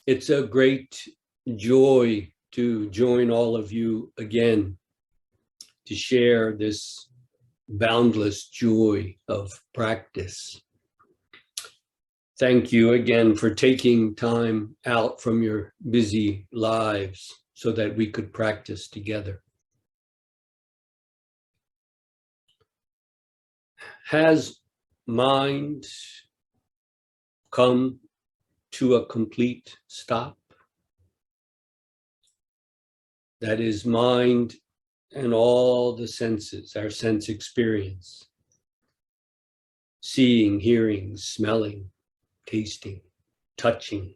It's a great joy to join all of you again to share this boundless joy of practice. Thank you again for taking time out from your busy lives so that we could practice together. Has mind come to a complete stop? That is, mind and all the senses, our sense experience, seeing, hearing, smelling, tasting, touching,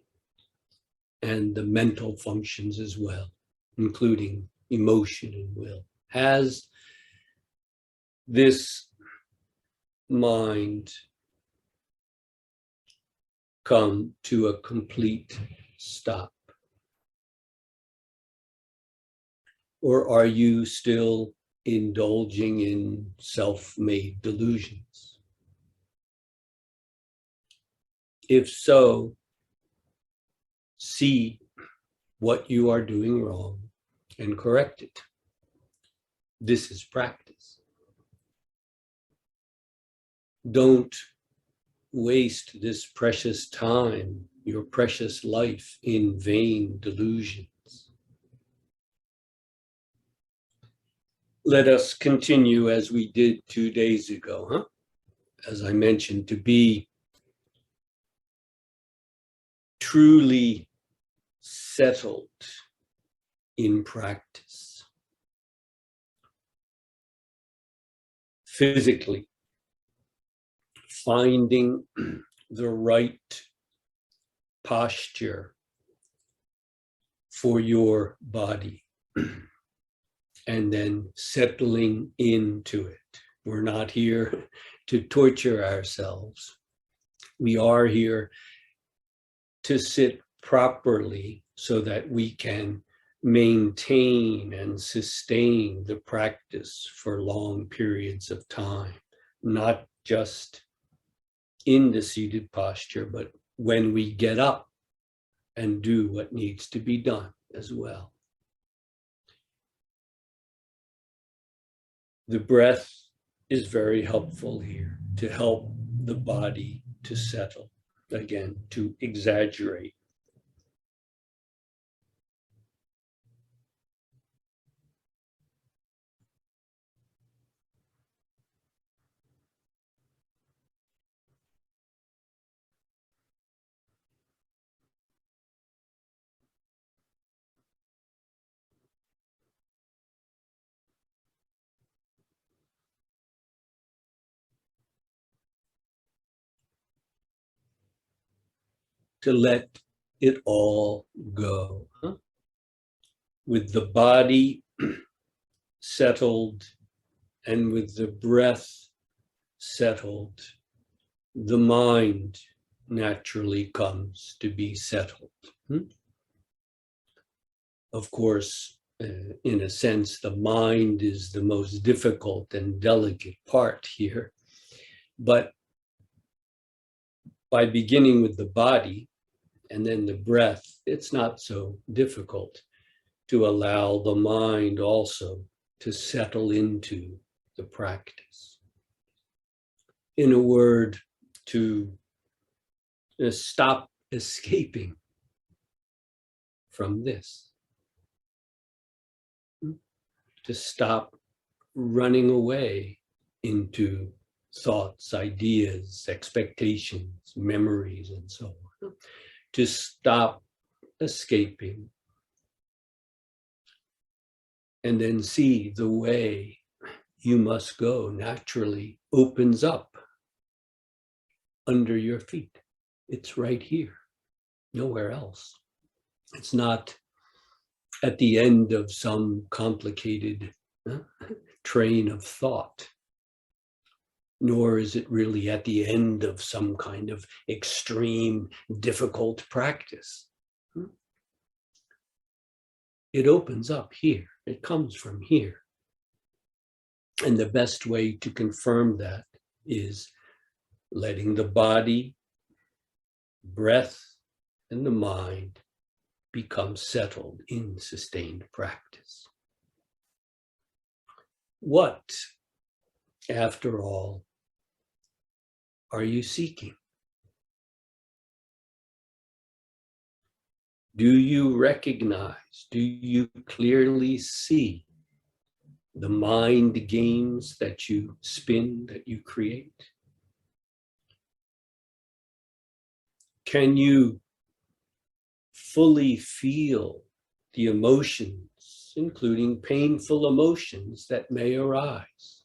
and the mental functions as well, including emotion and will. Has this mind come to a complete stop? Or are you still indulging in self-made delusions? If so, see what you are doing wrong and correct it. This is practice. Don't waste this precious time, your precious life, in vain delusions. Let us continue as we did 2 days ago, as I mentioned, to be truly settled in practice. Physically, finding the right posture for your body and then settling into it. We're not here to torture ourselves. We are here to sit properly so that we can maintain and sustain the practice for long periods of time, not just in the seated posture, but when we get up and do what needs to be done as well. The breath is very helpful here to help the body to settle, again, to exaggerate. To let it all go. With the body settled and with the breath settled, the mind naturally comes to be settled. Of course, in a sense, the mind is the most difficult and delicate part here. But by beginning with the body and then the breath, it's not so difficult to allow the mind also to settle into the practice. In a word, to stop escaping from this, to stop running away into thoughts, ideas, expectations, memories, and so on, to stop escaping and then see the way you must go naturally opens up under your feet. It's right here, nowhere else. It's not at the end of some complicated train of thought, nor is it really at the end of some kind of extreme, difficult practice. It opens up here. It comes from here. And the best way to confirm that is letting the body, breath, and the mind become settled in sustained practice. What, after all, are you seeking? Do you recognize, do you clearly see the mind games that you spin, that you create? Can you fully feel the emotions, including painful emotions that may arise?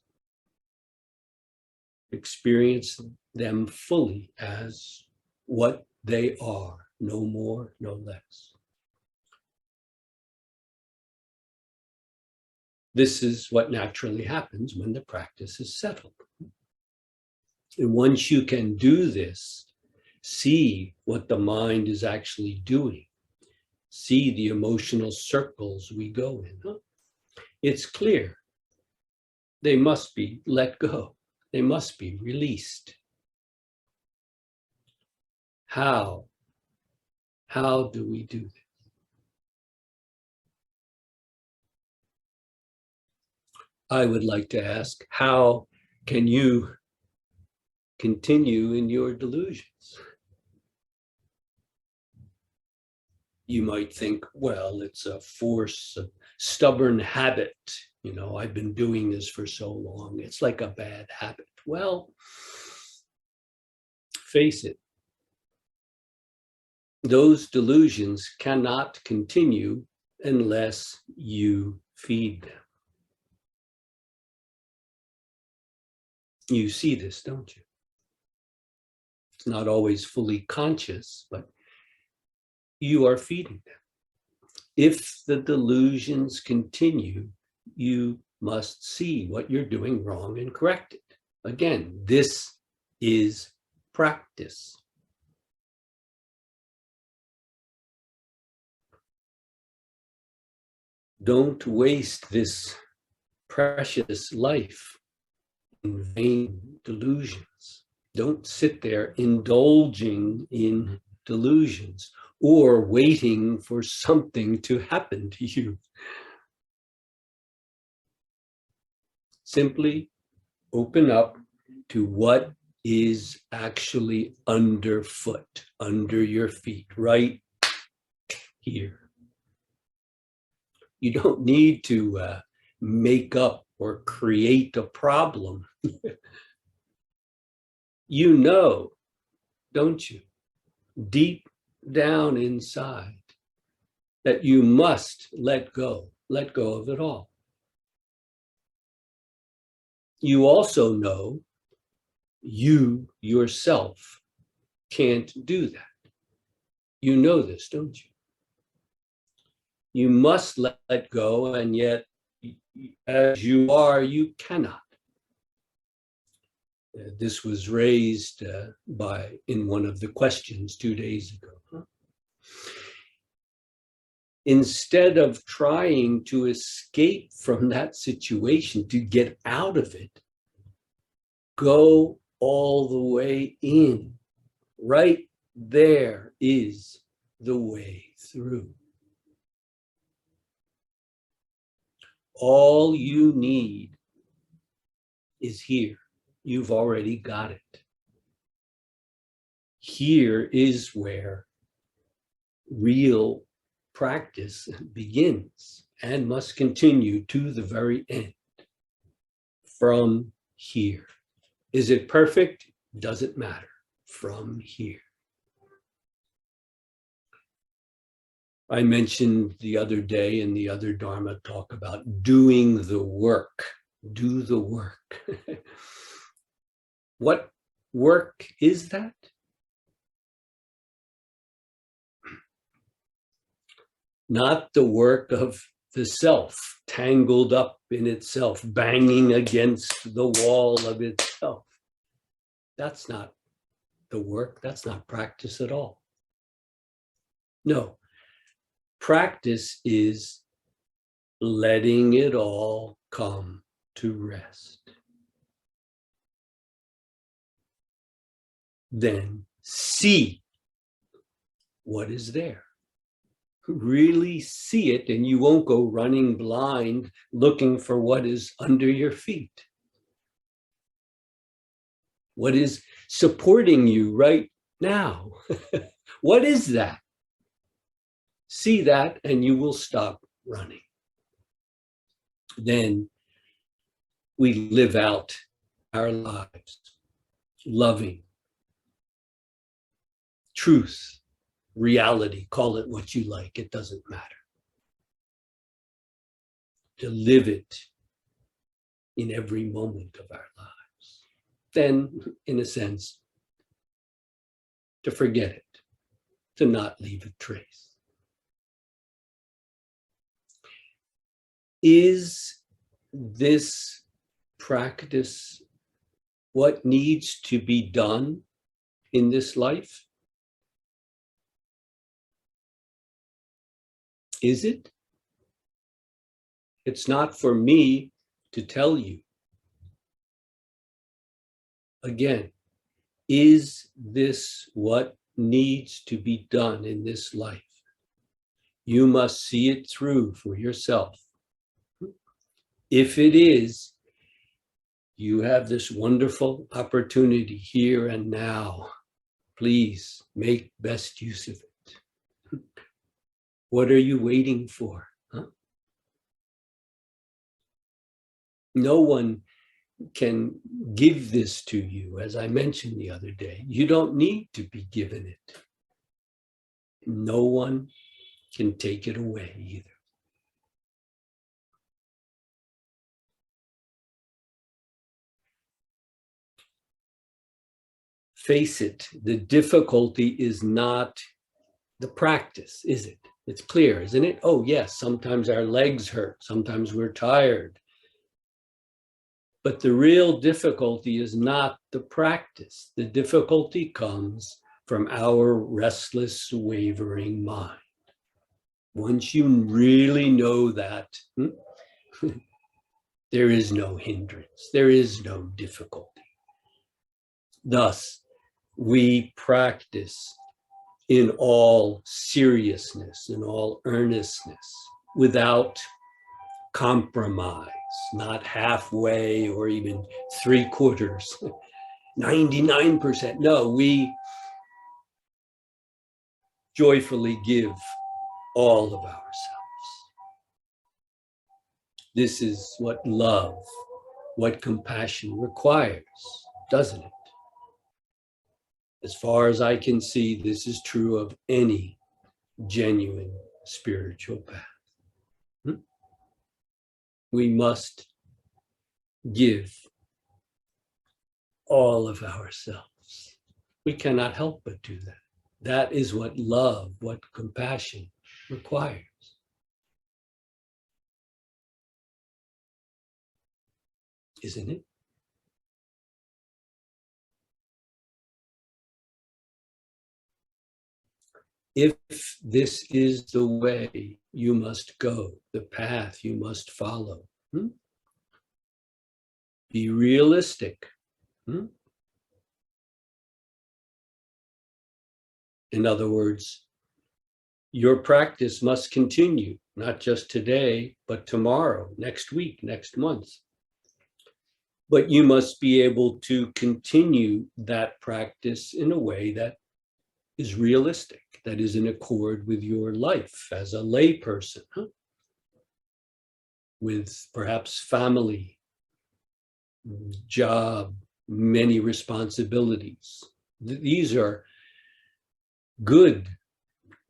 Experience them fully as what they are, no more, no less. This is what naturally happens when the practice is settled. And once you can do this, see what the mind is actually doing, see the emotional circles we go in, it's clear they must be let go. They must be released. How? How do we do this? I would like to ask, how can you continue in your delusions? You might think, well, it's a force, a stubborn habit. You know, I've been doing this for so long. It's like a bad habit. Well, face it, those delusions cannot continue unless you feed them. You see this, don't you? It's not always fully conscious, but you are feeding them. If the delusions continue, you must see what you're doing wrong and correct it. Again, this is practice. Don't waste this precious life in vain delusions. Don't sit there indulging in delusions or waiting for something to happen to you. Simply open up to what is actually underfoot, under your feet, right here. You don't need to make up or create a problem. You know, don't you, deep down inside, that you must let go of it all. You also know you yourself can't do that. You know this, don't you? You must let go, and yet, as you are, you cannot. This was raised in one of the questions 2 days ago. Instead of trying to escape from that situation, to get out of it, go all the way in. Right there is the way through. All you need is here. You've already got it. Here is where real practice begins and must continue to the very end. From here. Is it perfect? Doesn't matter. From here. I mentioned the other day in the other Dharma talk about doing the work. Do the work. What work is that? Not the work of the self, tangled up in itself, banging against the wall of itself. That's not the work. That's not practice at all. No, practice is letting it all come to rest. Then see what is there. really see it, and you won't go running blind looking for what is under your feet. What is supporting you right now? What is that? See that, and you will stop running. Then we live out our lives, loving, truth, reality, call it what you like, it doesn't matter. To live it in every moment of our lives. Then, in a sense, to forget it, to not leave a trace. Is this practice what needs to be done in this life? Is it? It's not for me to tell you. Again, is this what needs to be done in this life? You must see it through for yourself. If it is, you have this wonderful opportunity here and now. Please make best use of it. What are you waiting for? Huh? No one can give this to you, as I mentioned the other day. You don't need to be given it. No one can take it away either. Face it, the difficulty is not the practice, is it? It's clear, isn't it? Oh, yes, sometimes our legs hurt, sometimes we're tired. But the real difficulty is not the practice. The difficulty comes from our restless, wavering mind. Once you really know that, there is no hindrance, there is no difficulty. Thus, we practice in all seriousness, in all earnestness, without compromise, not halfway or even 3/4, 99%. No, we joyfully give all of ourselves. This is what love, what compassion requires, doesn't it? As far as I can see, this is true of any genuine spiritual path. We must give all of ourselves. We cannot help but do that. That is what love, what compassion requires. Isn't it? If this is the way you must go, the path you must follow, be realistic. In other words, your practice must continue, not just today, but tomorrow, next week, next month. But you must be able to continue that practice in a way that is realistic, that is in accord with your life as a lay person, with perhaps family, job, many responsibilities. These are good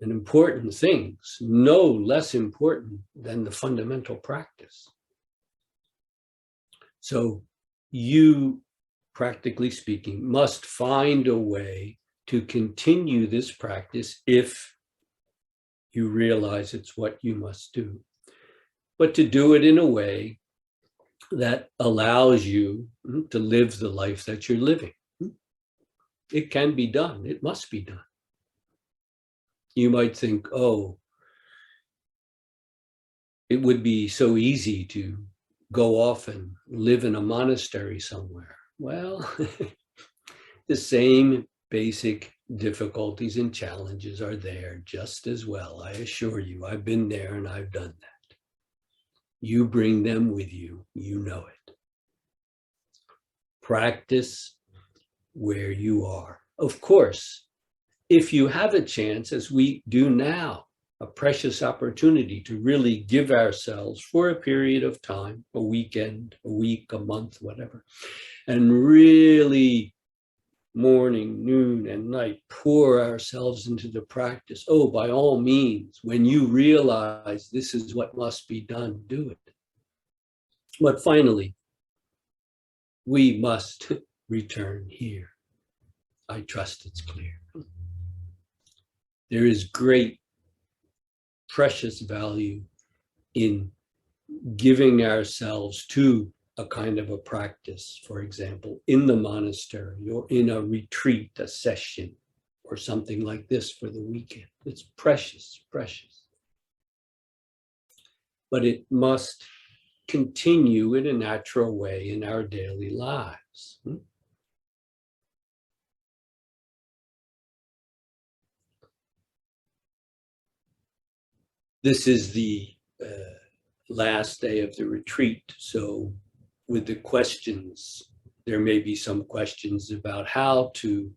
and important things, no less important than the fundamental practice. So you, practically speaking, must find a way to continue this practice if you realize it's what you must do, but to do it in a way that allows you to live the life that you're living. It can be done. It must be done. You might think, oh, it would be so easy to go off and live in a monastery somewhere. Well, the same basic difficulties and challenges are there just as well. I assure you, I've been there and I've done that. You bring them with you, you know it. Practice where you are. Of course, if you have a chance, as we do now, a precious opportunity to really give ourselves for a period of time, a weekend, a week, a month, whatever, and really morning, noon, and night, pour ourselves into the practice. Oh, by all means, when you realize this is what must be done, do it. But finally, we must return here. I trust it's clear. There is great, precious value in giving ourselves to a kind of a practice, for example, in the monastery or in a retreat, a session, or something like this for the weekend. It's precious, precious. But it must continue in a natural way in our daily lives. This is the last day of the retreat. So with the questions, there may be some questions about how to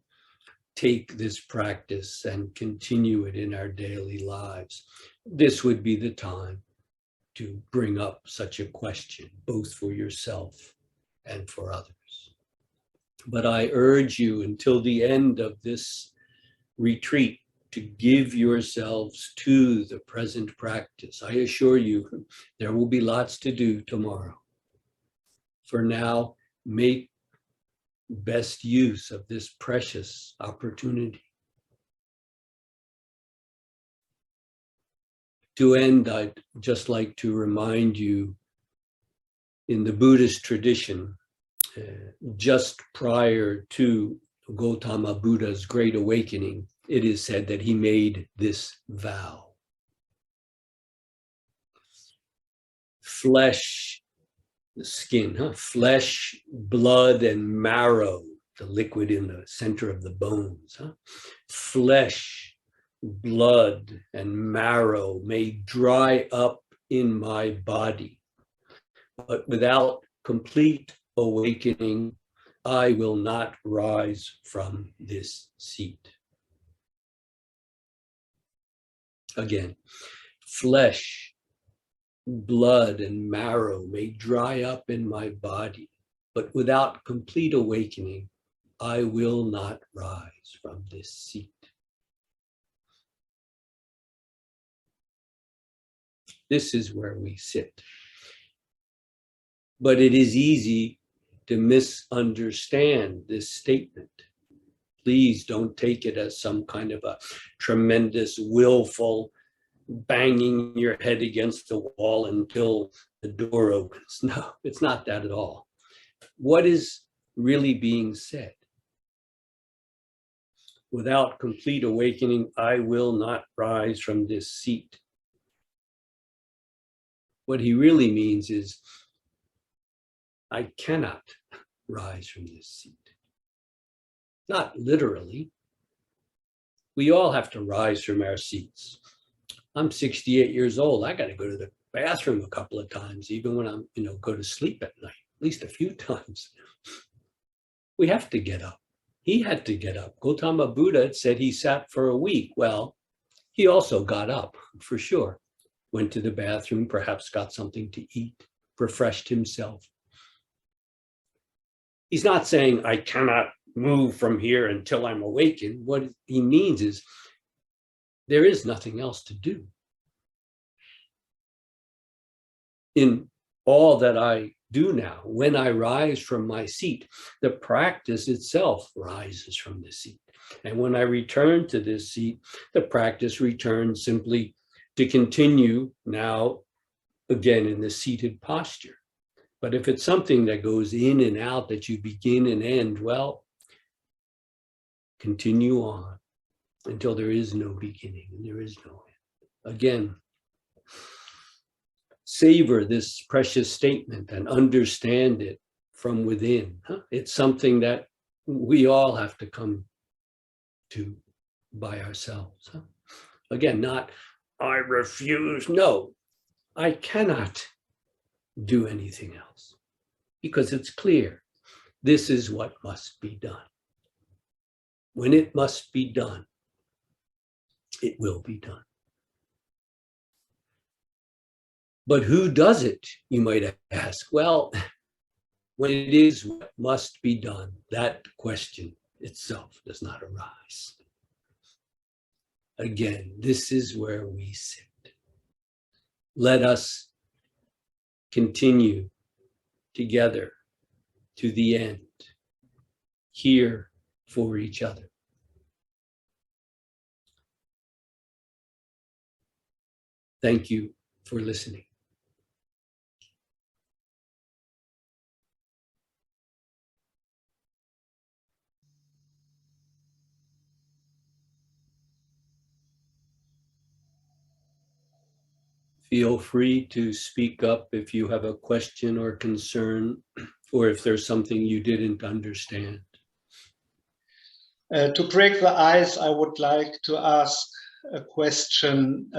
take this practice and continue it in our daily lives. This would be the time to bring up such a question, both for yourself and for others. But I urge you until the end of this retreat to give yourselves to the present practice. I assure you, there will be lots to do tomorrow. For now, make best use of this precious opportunity. To end, I'd just like to remind you, in the Buddhist tradition, just prior to Gautama Buddha's great awakening, it is said that he made this vow. Flesh, the skin, flesh, blood, and marrow, the liquid in the center of the bones. Flesh, blood, and marrow may dry up in my body, but without complete awakening, I will not rise from this seat. Again, flesh, blood, and marrow may dry up in my body, but without complete awakening, I will not rise from this seat. This is where we sit. But it is easy to misunderstand this statement. Please don't take it as some kind of a tremendous, willful banging your head against the wall until the door opens. No, it's not that at all. What is really being said? Without complete awakening, I will not rise from this seat. What he really means is, I cannot rise from this seat. Not literally. We all have to rise from our seats. I'm 68 years old. I got to go to the bathroom a couple of times, even when I'm, go to sleep at night, at least a few times. We have to get up. He had to get up. Gautama Buddha said he sat for a week. Well, he also got up, for sure. Went to the bathroom, perhaps got something to eat, refreshed himself. He's not saying, I cannot move from here until I'm awakened. What he means is, there is nothing else to do. In all that I do now, when I rise from my seat, the practice itself rises from the seat. And when I return to this seat, the practice returns simply to continue now again in the seated posture. But if it's something that goes in and out, that you begin and end, well, continue on until there is no beginning and there is no end. Again, savor this precious statement and understand it from within. It's something that we all have to come to by ourselves. Again, not I refuse. No, I cannot do anything else because it's clear this is what must be done. When it must be done, it will be done. But who does it, you might ask? Well, when it is what must be done, that question itself does not arise. Again, this is where we sit. Let us continue together to the end, here for each other. Thank you for listening. Feel free to speak up if you have a question or concern, or if there's something you didn't understand. To break the ice, I would like to ask a question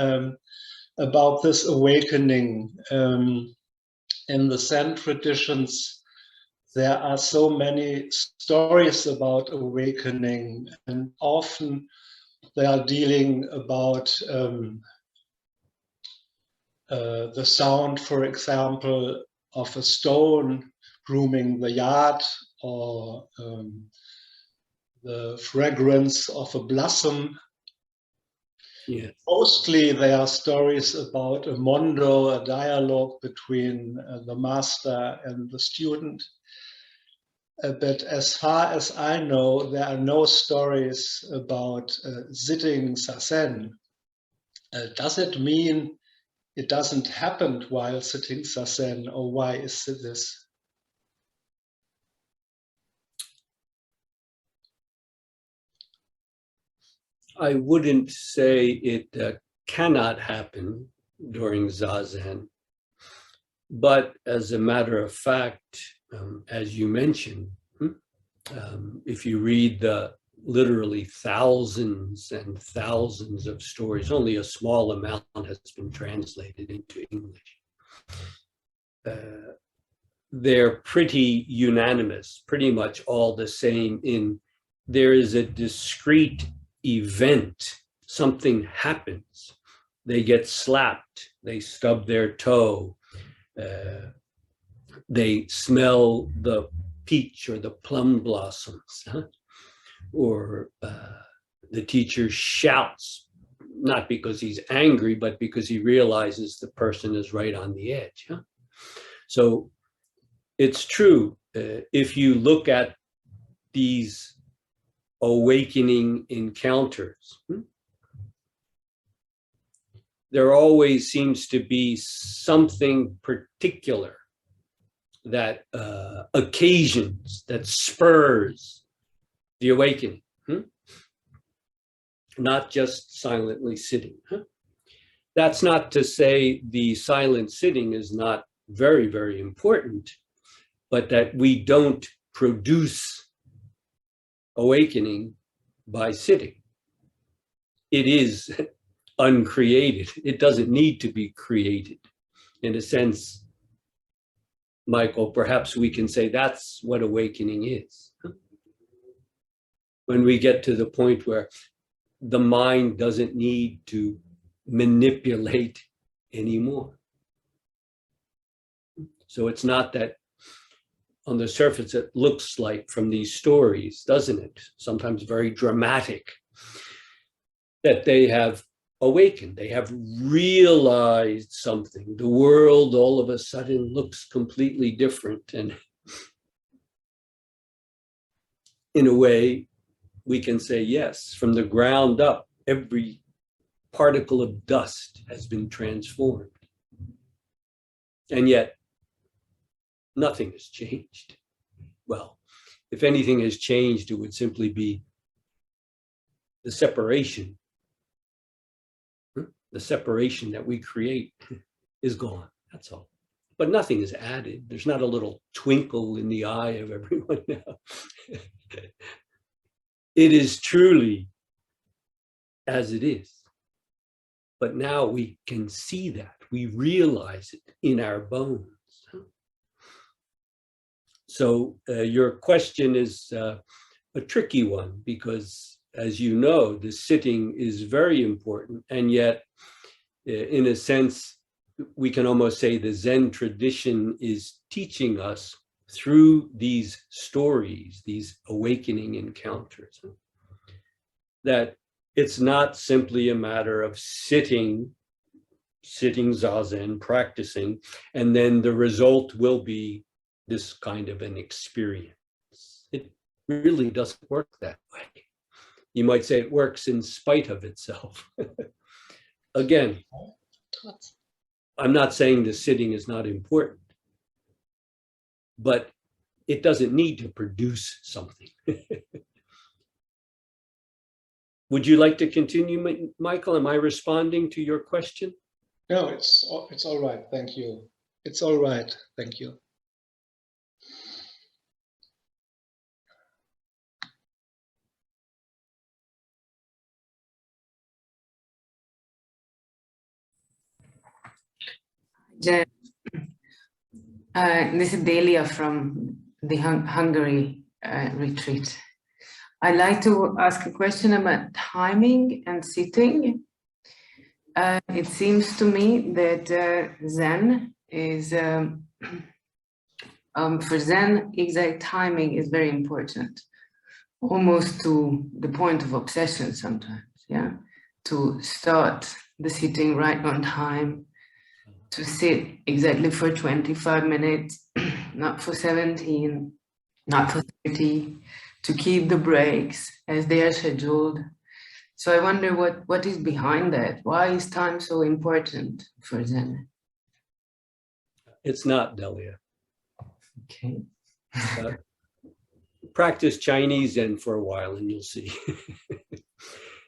about this awakening. In the Zen traditions, there are so many stories about awakening, and often they are dealing about the sound, for example, of a stone grooming the yard, or the fragrance of a blossom. Yes. Mostly they are stories about a mondo, a dialogue between the master and the student. But as far as I know, there are no stories about sitting zazen. Does it mean it doesn't happen while sitting zazen, or why is this? I wouldn't say it cannot happen during Zazen, but as a matter of fact, as you mentioned, if you read the literally thousands and thousands of stories, only a small amount has been translated into English. They're pretty unanimous, pretty much all the same in there is a discrete event, something happens, they get slapped, they stub their toe, they smell the peach or the plum blossoms, or the teacher shouts, not because he's angry, but because he realizes the person is right on the edge. So it's true, if you look at these awakening encounters, there always seems to be something particular that occasions, that spurs the awakening, not just silently sitting. That's not to say the silent sitting is not very, very important, but that we don't produce awakening by sitting. It is uncreated. It doesn't need to be created. In a sense, Michael, perhaps we can say that's what awakening is. When we get to the point where the mind doesn't need to manipulate anymore. So it's not that on the surface it looks like from these stories, doesn't it? Sometimes very dramatic, that they have awakened, they have realized something. The world all of a sudden looks completely different. And in a way, we can say, yes, from the ground up, every particle of dust has been transformed. And yet, nothing has changed. Well, if anything has changed, it would simply be the separation. The separation that we create is gone, that's all. But nothing is added. There's not a little twinkle in the eye of everyone now. It is truly as it is. But now we can see that, we realize it in our bones. So your question is a tricky one, because as you know, the sitting is very important. And yet, in a sense, we can almost say the Zen tradition is teaching us through these stories, these awakening encounters, that it's not simply a matter of sitting zazen, practicing, and then the result will be this kind of an experience. It really doesn't work that way. You might say it works in spite of itself. Again, I'm not saying the sitting is not important, but it doesn't need to produce something. Would you like to continue, Michael? Am I responding to your question? No, it's all right. Thank you. It's all right. Thank you. This is Delia from the Hungary retreat. I'd like to ask a question about timing and sitting. It seems to me that Zen is, for Zen, exact timing is very important, almost to the point of obsession sometimes, yeah? To start the sitting right on time, to sit exactly for 25 minutes, not for 17, not for 30, to keep the breaks as they are scheduled. So I wonder what is behind that? Why is time so important for Zen? It's not, Delia. Okay. Practice Chinese Zen for a while and you'll see.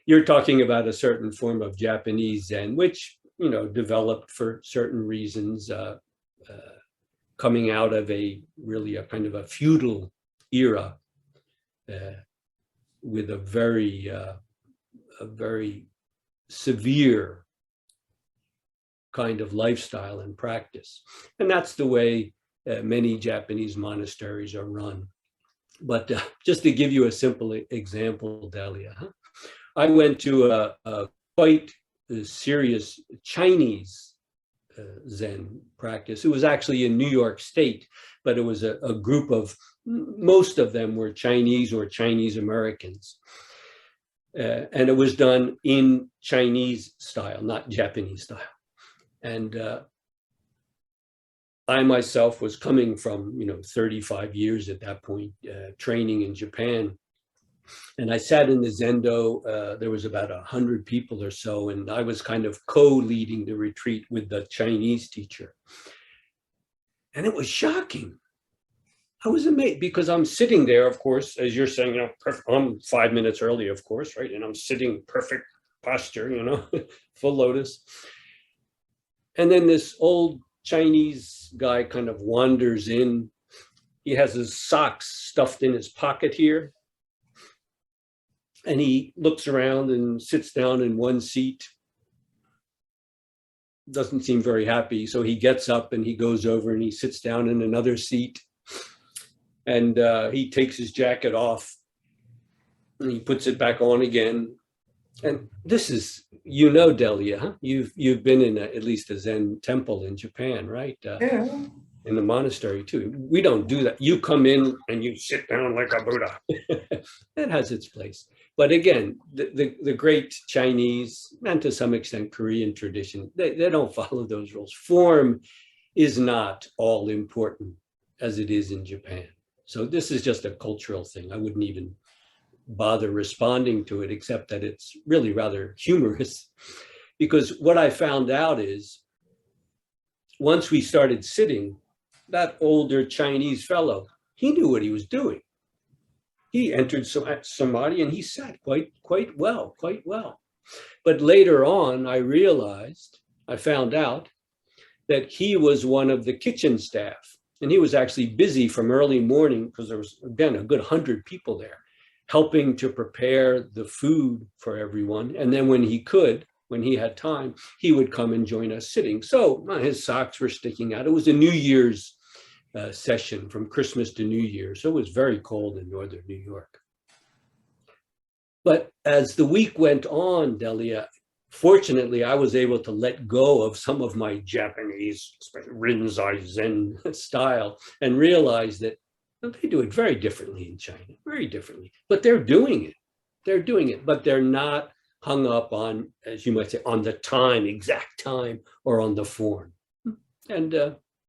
You're talking about a certain form of Japanese Zen, which, you know, developed for certain reasons, coming out of a kind of a feudal era with a very severe kind of lifestyle and practice. And that's the way many Japanese monasteries are run. But just to give you a simple example, Delia, I went to a quite serious Chinese Zen practice. It was actually in New York State, but it was a group of, most of them were Chinese or Chinese Americans. And it was done in Chinese style, not Japanese style. And I myself was coming from, 35 years at that point, training in Japan. And I sat in the Zendo, there was about 100 people or so, and I was kind of co-leading the retreat with the Chinese teacher. And it was shocking. I was amazed because I'm sitting there, of course, as you're saying, I'm 5 minutes early, of course, right? And I'm sitting perfect posture, full lotus. And then this old Chinese guy kind of wanders in. He has his socks stuffed in his pocket here. And he looks around and sits down in one seat. Doesn't seem very happy. So he gets up and he goes over and he sits down in another seat. And he takes his jacket off and he puts it back on again. And this is, Delia, huh? You've been in at least a Zen temple in Japan, right? Yeah. In the monastery too. We don't do that. You come in and you sit down like a Buddha. That has its place. But again, the great Chinese and to some extent Korean tradition, they don't follow those rules. Form is not all important as it is in Japan. So this is just a cultural thing. I wouldn't even bother responding to it, except that it's really rather humorous. Because what I found out is, once we started sitting, that older Chinese fellow, he knew what he was doing. He entered samadhi and he sat quite well. But later on, I found out that he was one of the kitchen staff. And he was actually busy from early morning because there was, again, a good 100 people there, helping to prepare the food for everyone. And then when he had time, he would come and join us sitting. So his socks were sticking out. It was a New Year's session from Christmas to New Year. So it was very cold in northern New York. But as the week went on, Delia, fortunately, I was able to let go of some of my Japanese, Rinzai Zen style, and realize that they do it very differently in China, very differently. But they're doing it. They're doing it, but they're not hung up on, as you might say, on the time, exact time, or on the form. And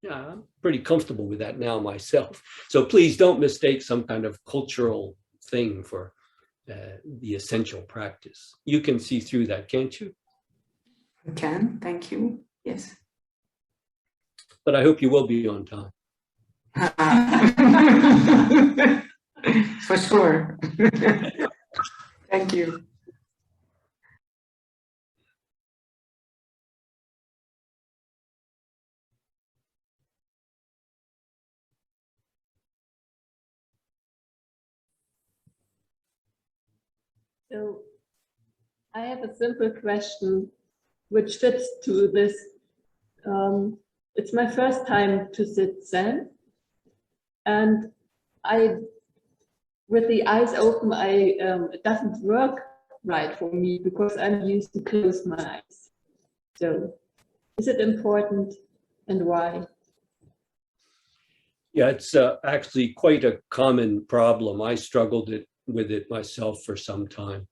yeah, I'm pretty comfortable with that now myself. So please don't mistake some kind of cultural thing for the essential practice. You can see through that, can't you? I can, thank you. Yes. But I hope you will be on time. For sure. Thank you. So I have a simple question which fits to this. It's my first time to sit Zen, and with the eyes open, it doesn't work right for me because I'm used to close my eyes. So is it important, and why? Yeah, it's actually quite a common problem. I struggled with it myself for some time.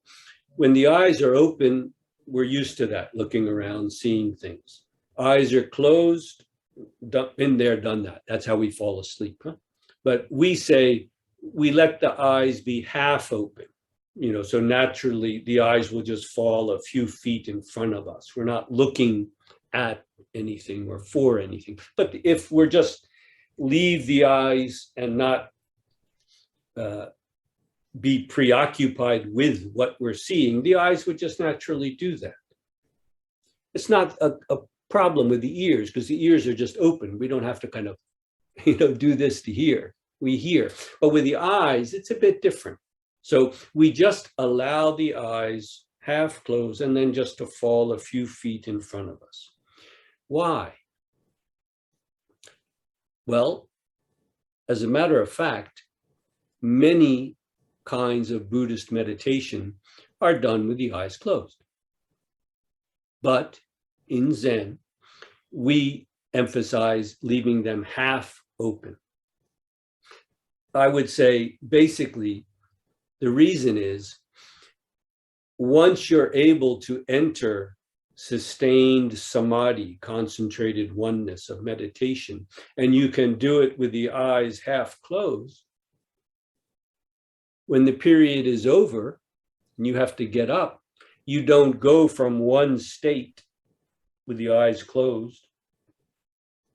When the eyes are open, we're used to that, looking around, seeing things. Eyes are closed, been there, done that. That's how we fall asleep. Huh? But we say we let the eyes be half open, so naturally the eyes will just fall a few feet in front of us. We're not looking at anything or for anything. But if we're just leave the eyes and not be preoccupied with what we're seeing, the eyes would just naturally do that. It's not a problem with the ears, because the ears are just open. We don't have to kind of, do this to hear. We hear. But with the eyes, it's a bit different. So we just allow the eyes half closed and then just to fall a few feet in front of us. Why? Well, as a matter of fact, many kinds of Buddhist meditation are done with the eyes closed. But in Zen, we emphasize leaving them half open. I would say basically the reason is once you're able to enter sustained samadhi, concentrated oneness of meditation, and you can do it with the eyes half closed, when the period is over and you have to get up, you don't go from one state with the eyes closed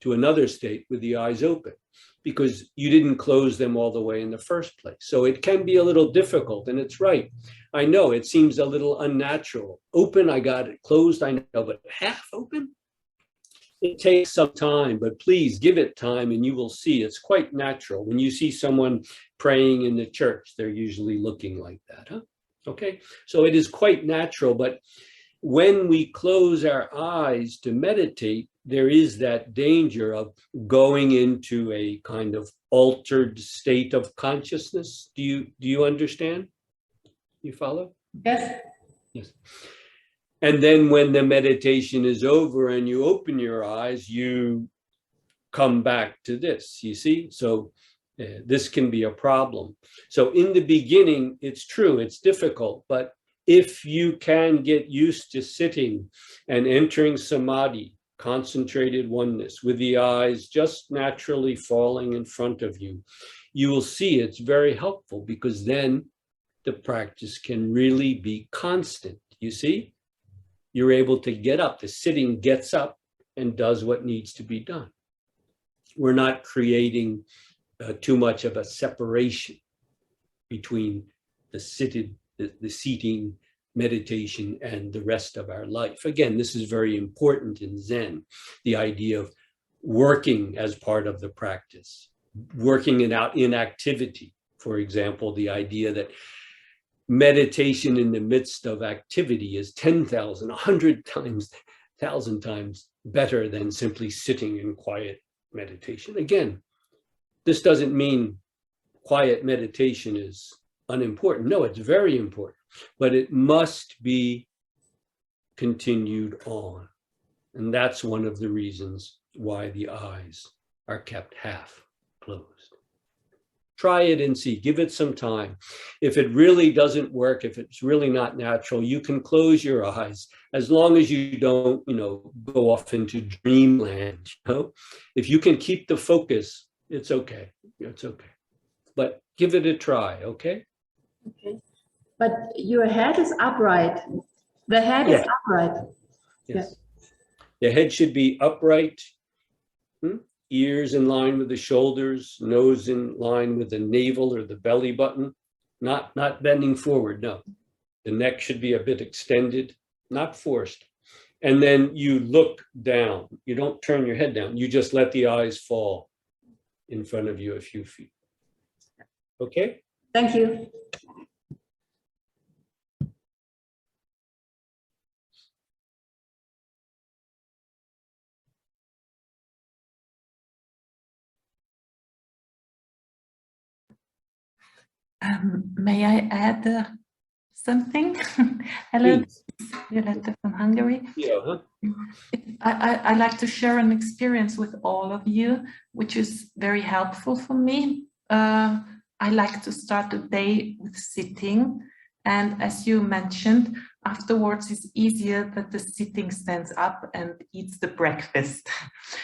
to another state with the eyes open, because you didn't close them all the way in the first place. So it can be a little difficult, and it's right. I know it seems a little unnatural. Open, I got it. Closed, I know, but half open? It takes some time, but please give it time and you will see it's quite natural. When you see someone praying in the church, they're usually looking like that, huh? Okay, so it is quite natural, but when we close our eyes to meditate, there is that danger of going into a kind of altered state of consciousness. Do you understand? You follow? Yes. Yes. And then when the meditation is over and you open your eyes, you come back to this, you see? So this can be a problem. So in the beginning, it's true, it's difficult, but if you can get used to sitting and entering samadhi, concentrated oneness, with the eyes just naturally falling in front of you, you will see it's very helpful, because then the practice can really be constant, you see? You're able to get up, the sitting gets up and does what needs to be done. We're not creating too much of a separation between the seating meditation and the rest of our life. Again, this is very important in Zen, the idea of working as part of the practice, working it out in activity. For example, the idea that meditation in the midst of activity is 10,000, 100 times, 1,000 times better than simply sitting in quiet meditation. Again, this doesn't mean quiet meditation is unimportant. No, it's very important, but it must be continued on. And that's one of the reasons why the eyes are kept half closed. Try it and see, give it some time. If it really doesn't work, if it's really not natural, you can close your eyes as long as you don't, go off into dreamland. If you can keep the focus, it's okay. It's okay. But give it a try, okay? Okay. But your head is upright. The head is upright. Yes. The head should be upright, ears in line with the shoulders, nose in line with the navel or the belly button, not bending forward, no. The neck should be a bit extended, not forced. And then you look down. You don't turn your head down. You just let the eyes fall in front of you a few feet. Okay? Thank you. May I add something? Hello, Please. Violetta from Hungary. Yeah. I like to share an experience with all of you, which is very helpful for me. I like to start the day with sitting. And as you mentioned, afterwards it's easier that the sitting stands up and eats the breakfast.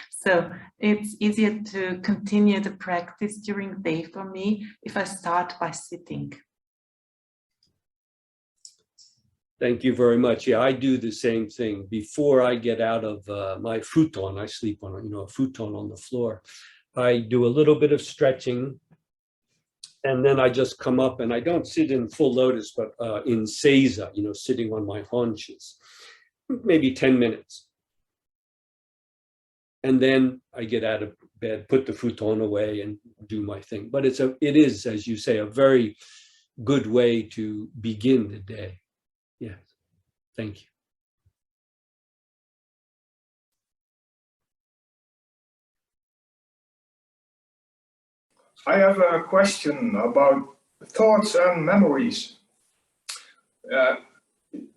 So it's easier to continue the practice during the day for me if I start by sitting. Thank you very much. Yeah, I do the same thing. Before I get out of my futon, I sleep on a futon on the floor. I do a little bit of stretching, and then I just come up, and I don't sit in full lotus, but in seiza, sitting on my haunches, maybe 10 minutes. And then I get out of bed, put the futon away, and do my thing. But it is, as you say, a very good way to begin the day. Yes, thank you. I have a question about thoughts and memories.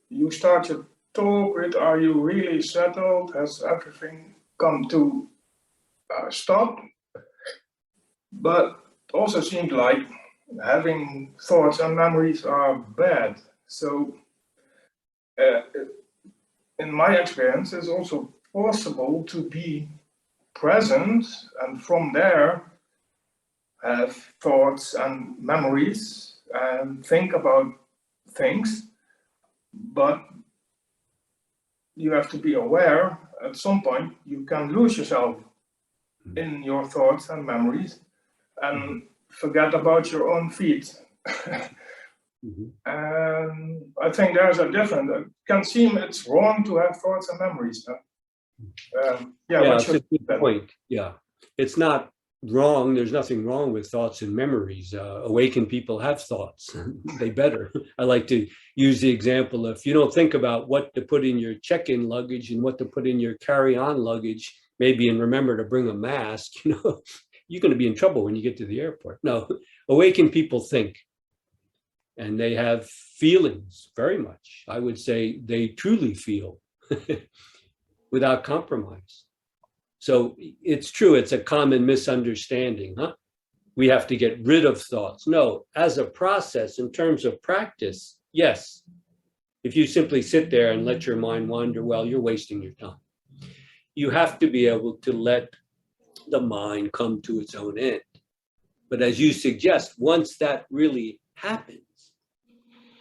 You start your talk with, are you really settled? Has everything come to stop? But also seems like having thoughts and memories are bad. So in my experience, it's also possible to be present and from there have thoughts and memories and think about things, but you have to be aware at some point you can lose yourself in your thoughts and memories and forget about your own feet. And I think there's a difference. It can seem it's wrong to have thoughts and memories. That's a good point. Yeah, it's not wrong. There's nothing wrong with thoughts and memories. Awakened people have thoughts. They better. I like to use the example, if you don't think about what to put in your check-in luggage and what to put in your carry-on luggage, maybe, and remember to bring a mask, you're going to be in trouble when you get to the airport. No, awakened people think. And they have feelings, very much. I would say they truly feel without compromise. So it's true, it's a common misunderstanding, We have to get rid of thoughts. No, as a process, in terms of practice, yes. If you simply sit there and let your mind wander, well, you're wasting your time. You have to be able to let the mind come to its own end. But as you suggest, once that really happens,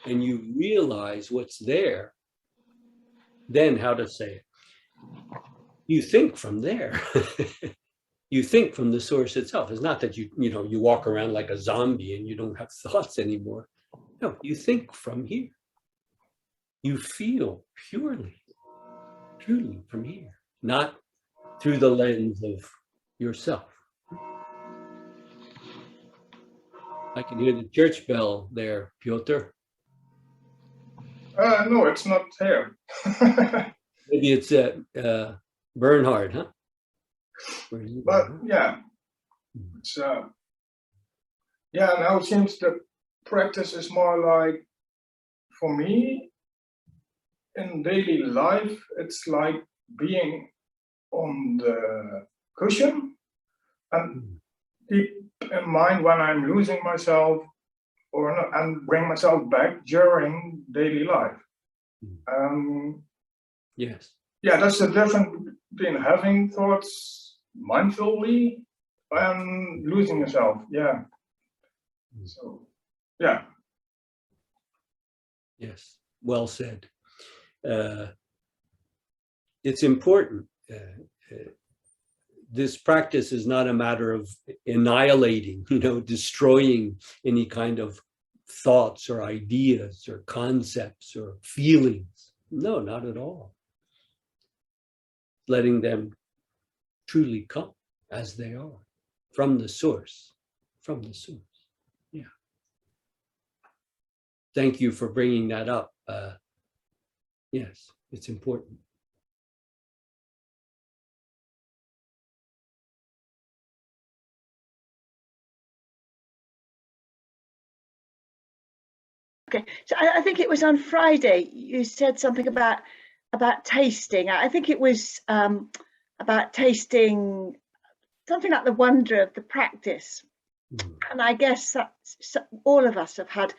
and you realize what's there, then how to say it? You think from there. You think from the source itself. It's not that you walk around like a zombie and you don't have thoughts anymore. No, you think from here. You feel purely, truly from here, not through the lens of yourself. I can hear the church bell there, Piotr. No, it's not here. Maybe it's Bernhard, huh? But yeah, it's yeah. Now it seems the practice is more like, for me, in daily life, it's like being on the cushion and keep in mind when I'm losing myself or not, and bring myself back during daily life. Yes. Yeah, that's the difference between having thoughts mindfully and losing yourself. Yeah. So, yeah. Yes. Well said. It's important. This practice is not a matter of annihilating, destroying any kind of thoughts or ideas or concepts or feelings. No, not at all. Letting them truly come as they are from the source, Yeah. Thank you for bringing that up. Yes, it's important. Okay, so I think it was on Friday you said something about tasting. I think it was about tasting something like the wonder of the practice. And I guess that all of us have had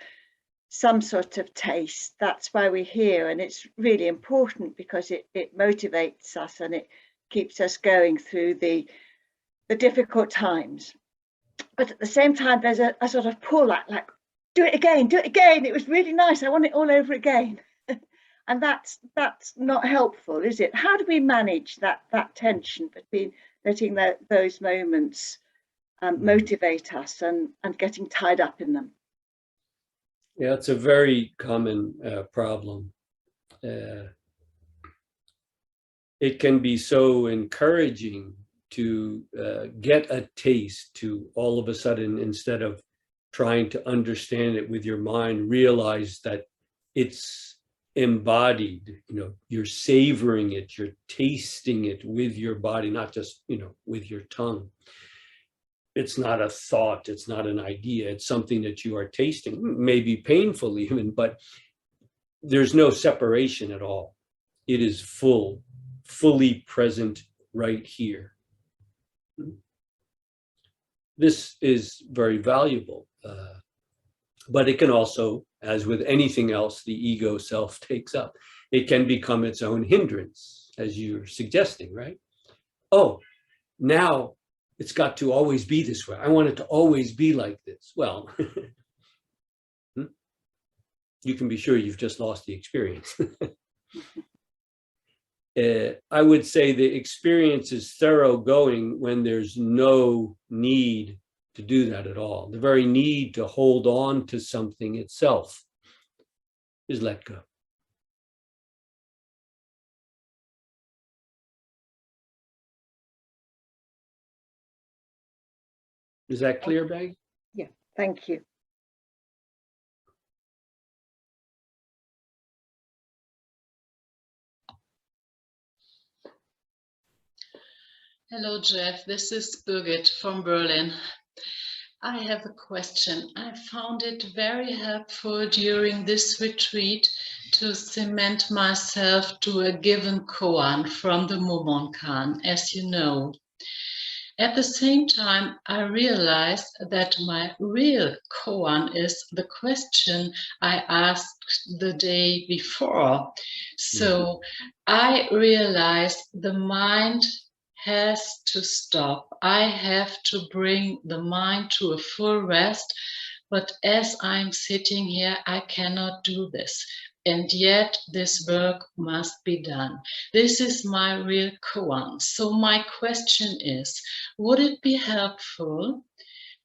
some sort of taste. That's why we're here, and it's really important because it motivates us and it keeps us going through the difficult times. But at the same time, there's a sort of pull, like do it again, it was really nice, I want it all over again. And that's not helpful, is it? How do we manage that tension between letting those moments motivate us and getting tied up in them? Yeah, it's a very common problem. It can be so encouraging to get a taste, to all of a sudden, instead of trying to understand it with your mind, realize that it's embodied, you're savoring it, you're tasting it with your body, not just, with your tongue. It's not a thought, it's not an idea, it's something that you are tasting, maybe painful even, but there's no separation at all. It is fully present right here. This is very valuable, but it can also, as with anything else the ego self takes up, it can become its own hindrance, as you're suggesting, right? Oh, now it's got to always be this way. I want it to always be like this. Well, you can be sure you've just lost the experience. I would say the experience is thoroughgoing when there's no need to do that at all. The very need to hold on to something itself is let go. Is that clear, Bag? Yeah, thank you. Hello, Jeff. This is Birgit from Berlin. I have a question. I found it very helpful during this retreat to cement myself to a given koan from the Mumonkan, as you know. At the same time, I realized that my real koan is the question I asked the day before. So I realized the mind has to stop. I have to bring the mind to a full rest. But as I'm sitting here, I cannot do this. And yet this work must be done. This is my real koan. So my question is, would it be helpful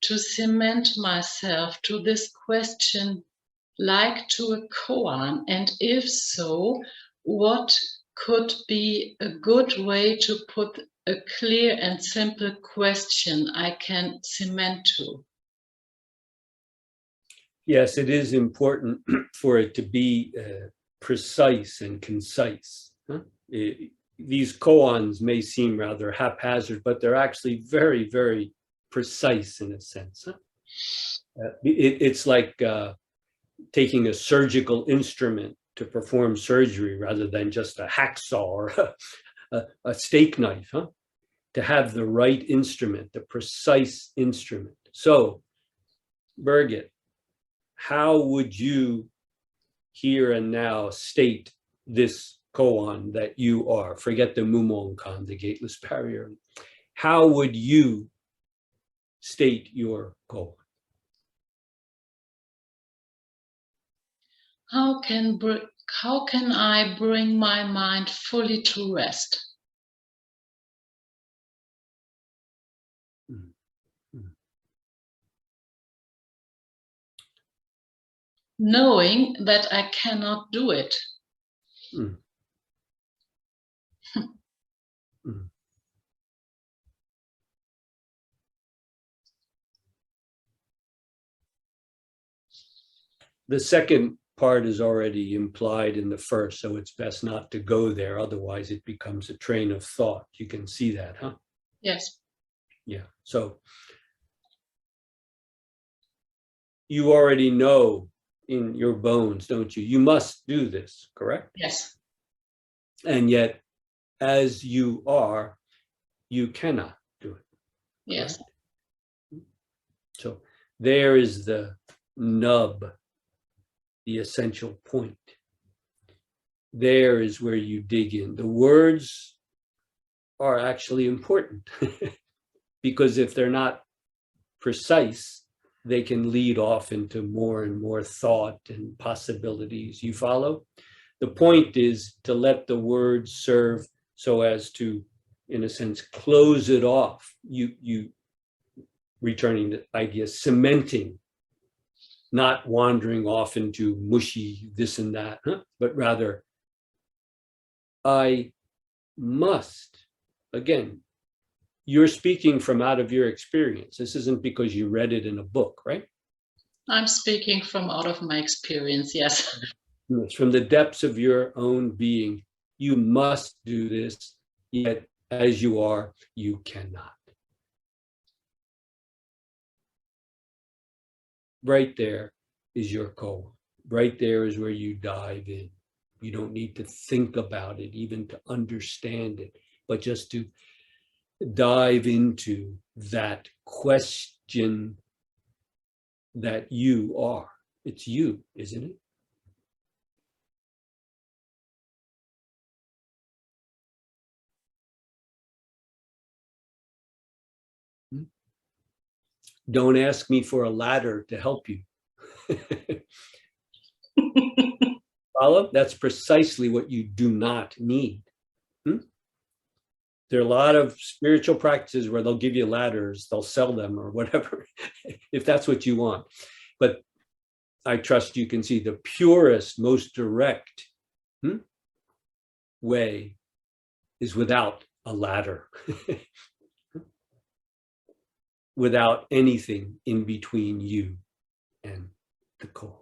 to cement myself to this question like to a koan? And if so, what could be a good way to put a clear and simple question I can cement to? Yes, it is important for it to be precise and concise. Huh? These koans may seem rather haphazard, but they're actually very, very precise in a sense. Huh? It's like taking a surgical instrument to perform surgery rather than just a hacksaw or a steak knife, huh? To have the right instrument, the precise instrument. So, Birgit, how would you here and now state this koan that you are? Forget the mumongkan, the gateless barrier. How would you state your koan? How can I bring my mind fully to rest? Knowing that I cannot do it. Mm. Mm. The second part is already implied in the first, so it's best not to go there. Otherwise, it becomes a train of thought. You can see that, huh? Yes. Yeah. So you already know in your bones, don't you? You must do this, correct? Yes. And yet, as you are, you cannot do it. Yes. Correct? So there is the nub, the essential point. There is where you dig in. The words are actually important because if they're not precise, they can lead off into more and more thought and possibilities. You follow? The point is to let the words serve so as to, in a sense, close it off. You returning the idea, cementing, not wandering off into mushy this and that, huh? But rather, I must. Again, you're speaking from out of your experience. This isn't because you read it in a book, right? I'm speaking from out of my experience, yes. It's from the depths of your own being. You must do this, yet as you are, you cannot. Right there is your koan. Right there is where you dive in. You don't need to think about it, even to understand it, but just to dive into that question that you are. It's you, isn't it? Don't ask me for a ladder to help you. Follow? That's precisely what you do not need. There are a lot of spiritual practices where they'll give you ladders, they'll sell them or whatever, if that's what you want. But I trust you can see the purest, most direct way is without a ladder, without anything in between you and the koan.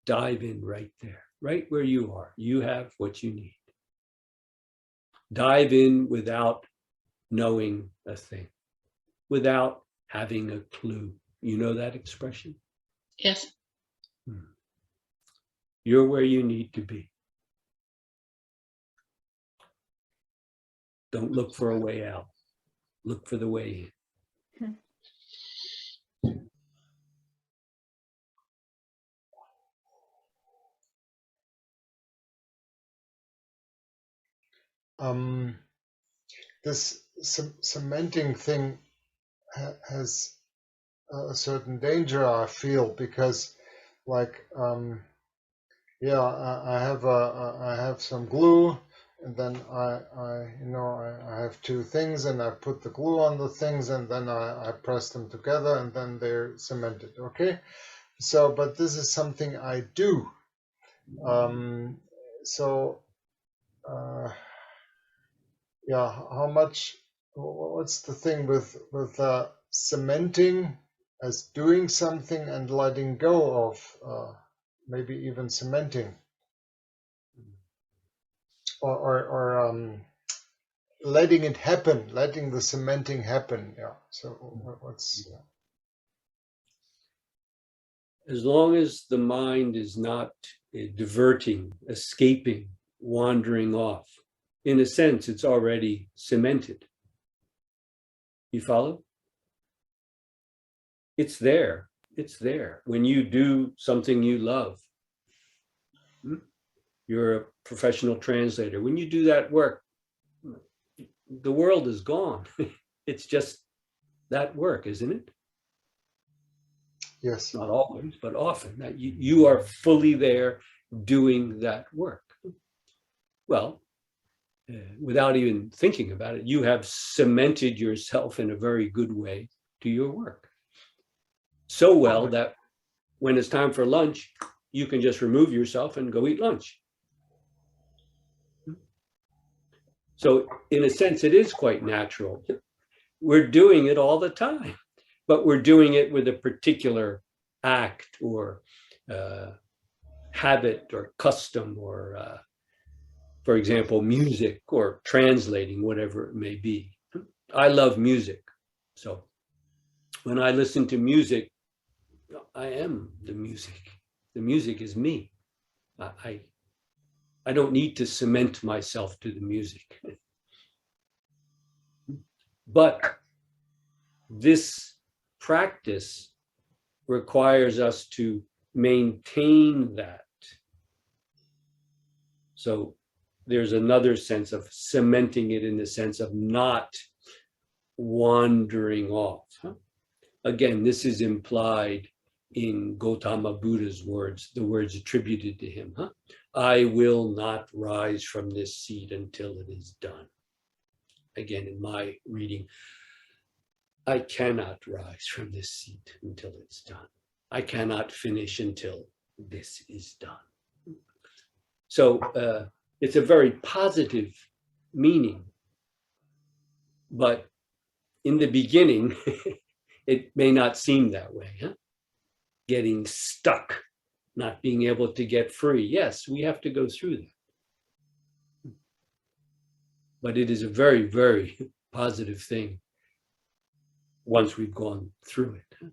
Dive in right there, right where you are. You have what you need. Dive in without knowing a thing, without having a clue. You know that expression? Yes. You're where you need to be. Don't look for a way out. Look for the way in. This cementing thing has a certain danger, I feel, because, like, yeah, I have some glue, and then I have two things, and I put the glue on the things, and then I press them together, and then they're cemented. Okay, so but this is something I do. So. Yeah, how much? What's the thing with cementing as doing something and letting go of maybe even cementing, or letting it happen, letting the cementing happen. Yeah. So what's As long as the mind is not diverting, escaping, wandering off, in a sense, it's already cemented. You follow? It's there. It's there. When you do something you love, you're a professional translator. When you do that work, the world is gone. It's just that work, isn't it? yes? Not always, but often. That you are fully there doing that work. Well, without even thinking about it, you have cemented yourself in a very good way to your work. So well that when it's time for lunch, you can just remove yourself and go eat lunch. So in a sense, it is quite natural. We're doing it all the time, but we're doing it with a particular act or habit or custom or, for example, music or translating, whatever it may be. I love music. So when I listen to music, I am the music. The music is me. I don't need to cement myself to the music. But this practice requires us to maintain that. So there's another sense of cementing it in the sense of not wandering off. Again, this is implied in Gautama Buddha's words, the words attributed to him. I will not rise from this seat until it is done. Again, in my reading, I cannot rise from this seat until it's done. I cannot finish until this is done. So it's a very positive meaning, but in the beginning, it may not seem that way. Getting stuck, not being able to get free. Yes, we have to go through that. But it is a very, very positive thing once we've gone through it.